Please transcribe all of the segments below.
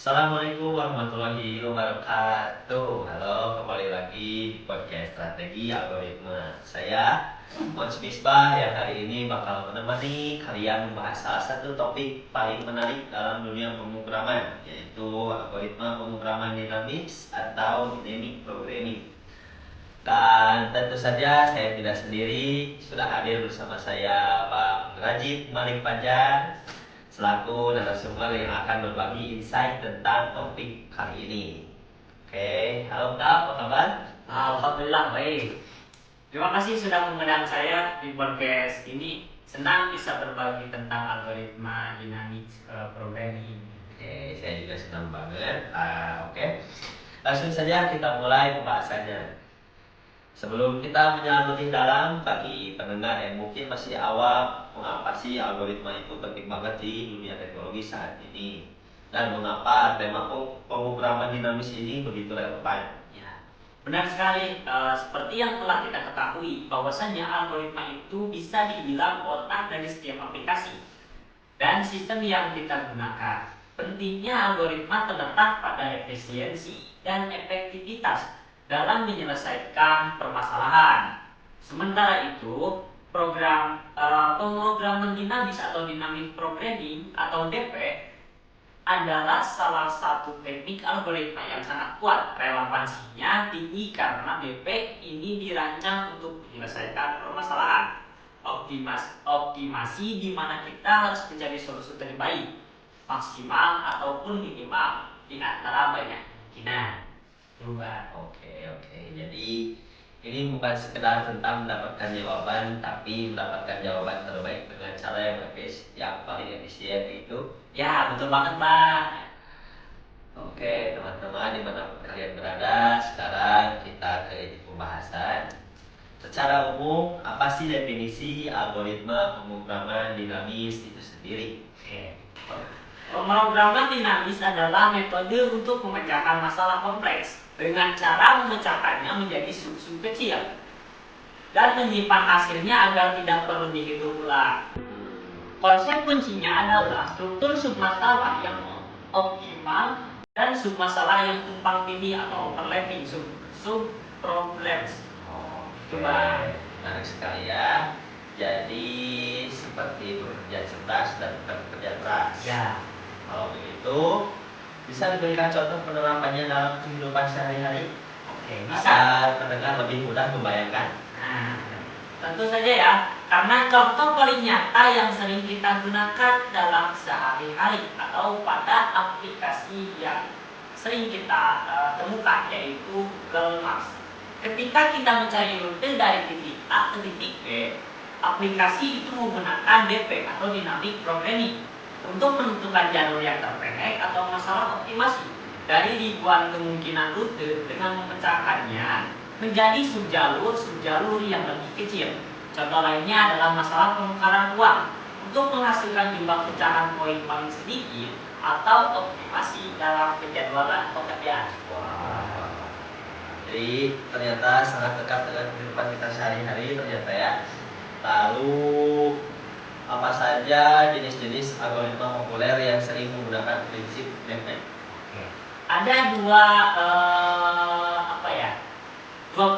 Assalamualaikum warahmatullahi wabarakatuh. Halo, kembali lagi di podcast Strategi Algoritma. Saya Coach Misbah yang hari ini bakal menemani kalian membahas salah satu topik paling menarik dalam dunia pemrograman, yaitu algoritma pemrograman dinamis atau dynamic programming. Dan tentu saja saya tidak sendiri, sudah hadir bersama saya Pak Rajib Malik Fajar selaku narasumber yang akan berbagi insight tentang topik kali ini. Oke, halo Kak, apa kabar? Alhamdulillah baik. Terima kasih sudah mengundang saya di podcast ini. Senang bisa berbagi tentang algoritma dynamic programming. Oke, saya juga senang banget. Oke, langsung saja kita mulai pembahasannya. Sebelum kita menyelam lebih dalam, bagi pendengar yang mungkin masih awam, mengapa sih algoritma itu penting banget di dunia teknologi saat ini? Dan mengapa tema pemrograman dinamis ini begitu relevan? Ya, benar sekali. Seperti yang telah kita ketahui, bahwasannya algoritma itu bisa dibilang otak dari setiap aplikasi dan sistem yang kita gunakan. Pentingnya algoritma terletak pada efisiensi dan efektivitas dalam menyelesaikan permasalahan. Sementara itu, pemrograman dinamis atau dynamic programming atau DP adalah salah satu teknik algoritma yang sangat kuat. Relevansinya tinggi karena DP ini dirancang untuk menyelesaikan permasalahan. Optimasi di mana kita harus mencari solusi terbaik, maksimal ataupun minimal di antara banyak kemungkinan. Oke. Jadi ini bukan sekedar tentang mendapatkan jawaban, tapi mendapatkan jawaban terbaik dengan cara yang paling efisien itu. Ya, betul banget, Bang. Oke, teman-teman dimanapun kalian berada, sekarang kita ke inti pembahasan. Secara umum, apa sih definisi algoritma pemrograman dinamis itu sendiri? Oke. Pemrograman dinamis adalah metode untuk memecahkan masalah kompleks dengan cara memecahkannya menjadi sub-sub kecil dan menyimpan hasilnya agar tidak perlu dihitung ulang. Konsep kuncinya adalah struktur submasalah yang optimal dan submasalah yang tumpang tindih atau overlapping sub-problems. Coba menarik sekali ya. Jadi seperti bekerja cerdas dan bekerja keras. Ya. Kalau begitu, bisa diberikan contoh penerapannya dalam kehidupan sehari-hari? Oke, bisa. Agar pendengar lebih mudah membayangkan. Nah, tentu saja ya, karena contoh paling nyata yang sering kita gunakan dalam sehari-hari atau pada aplikasi yang sering kita temukan yaitu Google Maps. Ketika kita mencari rute dari titik A ke titik B, aplikasi itu menggunakan DP atau dynamic programming untuk menentukan jalur yang terpendek atau masalah optimasi dari ribuan kemungkinan rute dengan memecahkannya menjadi subjalur yang lebih kecil. Contoh lainnya adalah masalah penukaran uang untuk menghasilkan jumlah pecahan poin paling sedikit atau optimasi dalam penjadwalan pekerjaan. Wah, jadi ternyata sangat dekat dengan kehidupan kita sehari-hari ternyata ya. Lalu apa saja jenis-jenis algoritma populer yang sering menggunakan prinsip DP? Ada dua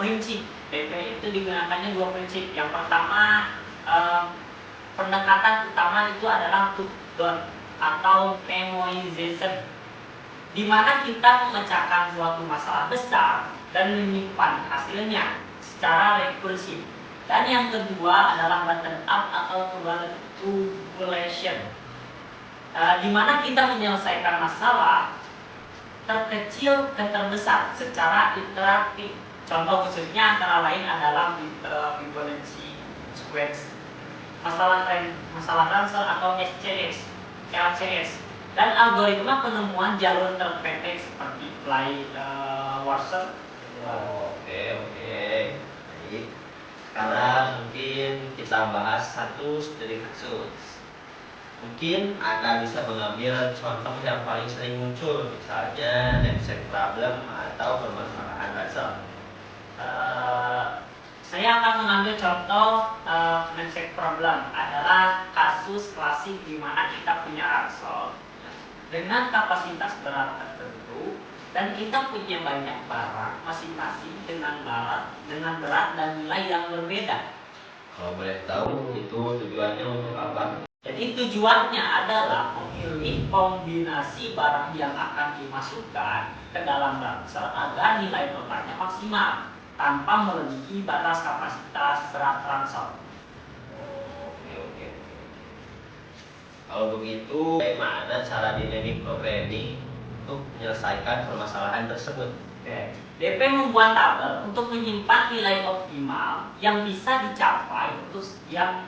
prinsip. DP itu digunakannya dua prinsip. Yang pertama, pendekatan utama itu adalah top-down atau memoization, di mana kita memecahkan suatu masalah besar dan menyimpan hasilnya secara rekursif. Dan yang kedua adalah bottom up atau tubulation, di mana kita menyelesaikan masalah terkecil ke terbesar secara interaktif. Contoh khususnya antara lain adalah Fibonacci sequence, masalah transfer atau LCS, dan algoritma penemuan jalur terpendek seperti Warshawski. Oke. Baik. Sekarang mungkin kita bahas satu studi kasus. Mungkin Anda bisa mengambil contoh yang paling sering muncul, misalnya network problem atau permasalahan dasar. Saya akan mengambil contoh network problem adalah kasus klasik di mana kita punya ransel dengan kapasitas berat tertentu dan kita punya banyak barang masing-masing dengan berat dan nilai yang berbeda. Kalau boleh tahu itu tujuannya untuk apa? Jadi tujuannya adalah memilih kombinasi barang yang akan dimasukkan ke dalam ransel agar nilai totalnya maksimal tanpa melebihi batas kapasitas berat ransel. Oke. Kalau begitu, bagaimana cara dynamic programming untuk menyelesaikan permasalahan tersebut? DP membuat tabel untuk menyimpan nilai optimal yang bisa dicapai untuk setiap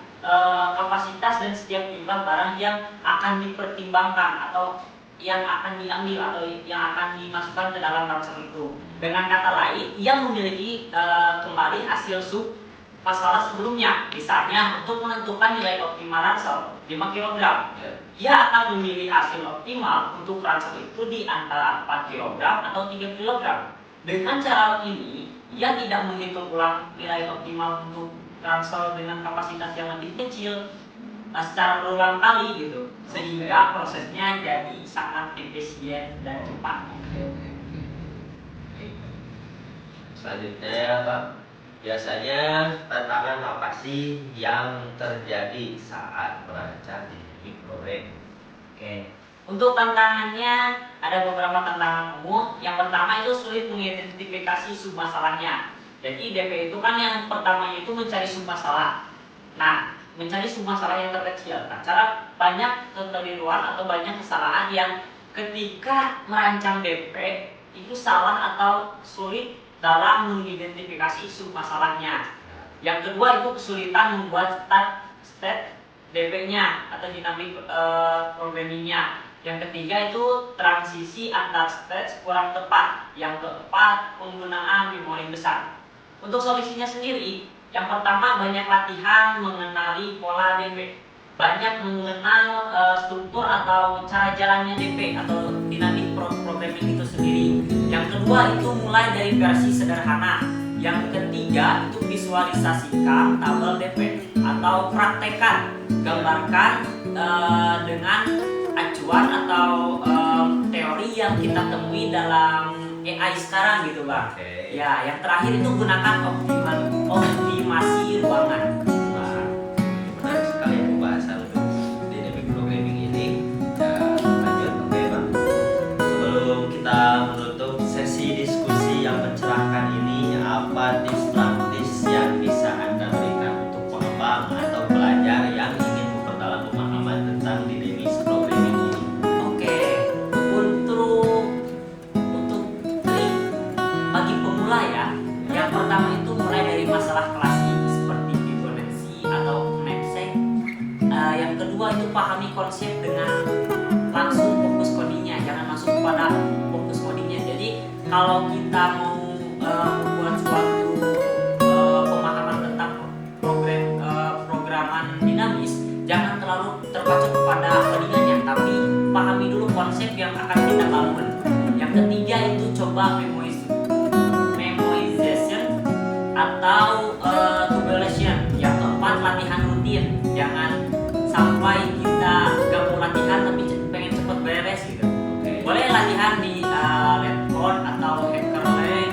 kapasitas dan setiap jumlah barang yang akan dipertimbangkan atau yang akan diambil atau yang akan dimasukkan ke dalam ransel itu. Dengan kata lain, ia memiliki kembali hasil sub masalah sebelumnya. Misalnya untuk menentukan nilai optimal ransel 5 kg, ia akan memilih hasil optimal untuk ransel itu di antara 4 kg atau 3 kg. Dengan cara ini, ia tidak menghitung ulang nilai optimal untuk ransel dengan kapasitas yang lebih kecil secara berulang kali gitu, sehingga prosesnya jadi sangat efisien dan cepat. Selanjutnya ya Pak, biasanya tantangan apa sih yang terjadi saat merancang dynamic programming? Untuk tantangannya ada beberapa tantangan umum. Yang pertama itu sulit mengidentifikasi sub masalahnya. Jadi DP itu kan yang pertamanya itu mencari sub masalah. Nah, mencari sub masalah yang terkecil. Nah, cara banyak kekeliruan atau banyak kesalahan yang ketika merancang DP itu salah atau sulit dalam mengidentifikasi sub masalahnya. Yang kedua itu kesulitan membuat state DP-nya atau dynamic programming-nya. Yang ketiga itu transisi antar stage kurang tepat. Yang keempat penggunaan memori besar. Untuk solusinya sendiri, yang pertama banyak latihan mengenali pola DP, banyak mengenal struktur atau cara jalannya DP atau dynamic programming itu sendiri. Yang kedua itu mulai dari versi sederhana. Yang ketiga itu visualisasikan tabel DP atau praktekkan, gambarkan dengan acuan atau teori yang kita temui dalam AI sekarang gitu Bang. Ya, yang terakhir itu gunakan optimasi ruangan. Wah, menarik sekali ya pembahasan untuk dynamic programming ini. Lanjut, oke Bang. Sebelum kita menutup sesi diskusi yang mencerahkan ini, apa tips praktis yang bisa Anda berikan untuk pengembang atau pelajar yang ingin memperdalam pemahaman tentang dynamic programming ini? Bagi pemula ya, yang pertama itu mulai dari masalah klasik seperti Fibonacci atau knapsack. Yang kedua itu pahami konsep dengan langsung fokus codingnya, jangan masuk pada fokus codingnya. Jadi kalau kita mau membuat suatu pemahaman tentang programan dinamis, jangan terlalu terpacu kepada codingannya, tapi pahami dulu konsep yang akan kita bangun. Yang ketiga itu coba atau tabulation. Yang keempat latihan rutin, jangan sampai kita gak mau latihan tapi pengen cepet beres gitu. Boleh latihan di Redcode atau Hackerrank,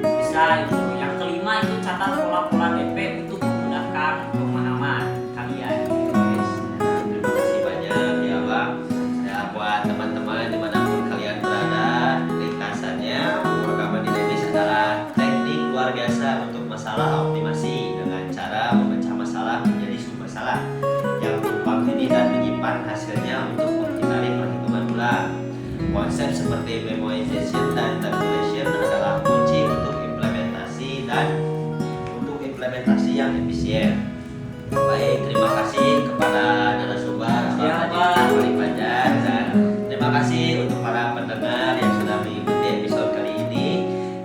bisa itu. Yang kelima itu catat pola-pola DP untuk memudahkan pemahaman kalian. Terima kasih banyak ya Bang. Ya, buat teman-teman dimanapun kalian berada, ringkasannya pemrograman dinamis adalah teknik luar biasa untuk masalah optimasi dengan cara memecah masalah menjadi submasalah yang gampang ini dan menyimpan hasilnya untuk menghindari perhitungan ulang. Konsep seperti memoization dan tabulation adalah kunci untuk implementasi yang efisien. Baik, terima kasih kepada narasumber Bapak Wali Fajar, dan terima kasih untuk para pendengar yang sudah mengikuti episode kali ini.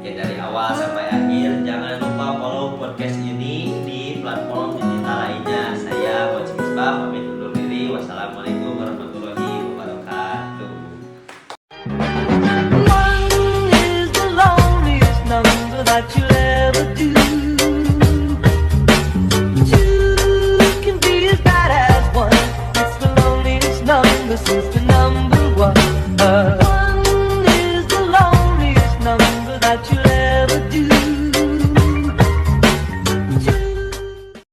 Ya, dari awal sampai akhir, jangan lupa follow podcast ini di platform digital lainnya. Saya Mochi Misbah pamit undur diri. Wassalamualaikum warahmatullahi wabarakatuh. One is the loneliest number that you'll ever do. Two can be as bad as one. her.